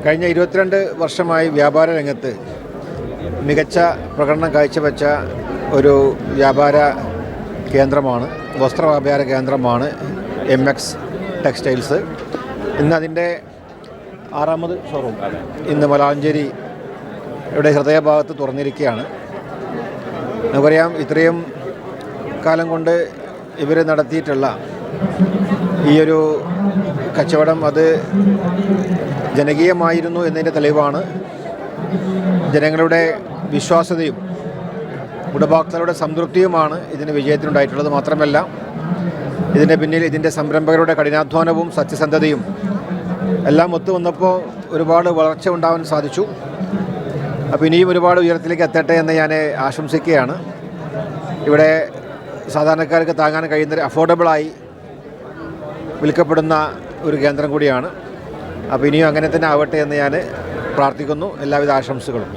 കഴിഞ്ഞ 22 വർഷമായി വ്യാപാര രംഗത്ത് മികച്ച പ്രകടനം കാഴ്ചവെച്ച ഒരു വ്യാപാര കേന്ദ്രമാണ്, വസ്ത്രവ്യാപാര കേന്ദ്രമാണ് MX ടെക്സ്റ്റൈൽസ്. ഇന്നതിൻ്റെ 6ാമത് ഷോറൂം ഇന്ന് മലാഞ്ചേരി ഇവിടെ ഹൃദയഭാഗത്ത് തുറന്നിരിക്കുകയാണ്. നമുക്കറിയാം, ഇത്രയും കാലം കൊണ്ട് ഇവർ നടത്തിയിട്ടുള്ള ഈ ഒരു കച്ചവടം അത് ജനകീയമായിരുന്നു എന്നതിൻ്റെ തെളിവാണ്. ജനങ്ങളുടെ വിശ്വാസ്യതയും ഉപഭോക്താക്കളുടെ സംതൃപ്തിയുമാണ് ഇതിന് വിജയത്തിനുണ്ടായിട്ടുള്ളത്. മാത്രമല്ല, ഇതിൻ്റെ പിന്നിൽ ഇതിൻ്റെ സംരംഭകരുടെ കഠിനാധ്വാനവും സത്യസന്ധതയും എല്ലാം ഒത്തുവന്നപ്പോൾ ഒരുപാട് വളർച്ച ഉണ്ടാവാൻ സാധിച്ചു. അപ്പോൾ ഇനിയും ഒരുപാട് ഉയരത്തിലേക്ക് എത്തട്ടെ എന്ന് ഞാൻ ആശംസിക്കുകയാണ്. ഇവിടെ സാധാരണക്കാർക്ക് താങ്ങാൻ കഴിയുന്ന അഫോർഡബിളായി വിൽക്കപ്പെടുന്ന ഒരു കേന്ദ്രം കൂടിയാണ്. അപ്പോൾ ഇനിയും അങ്ങനെ തന്നെ ആവട്ടെ എന്ന് ഞാൻ പ്രാർത്ഥിക്കുന്നു. എല്ലാവിധ ആശംസകളും.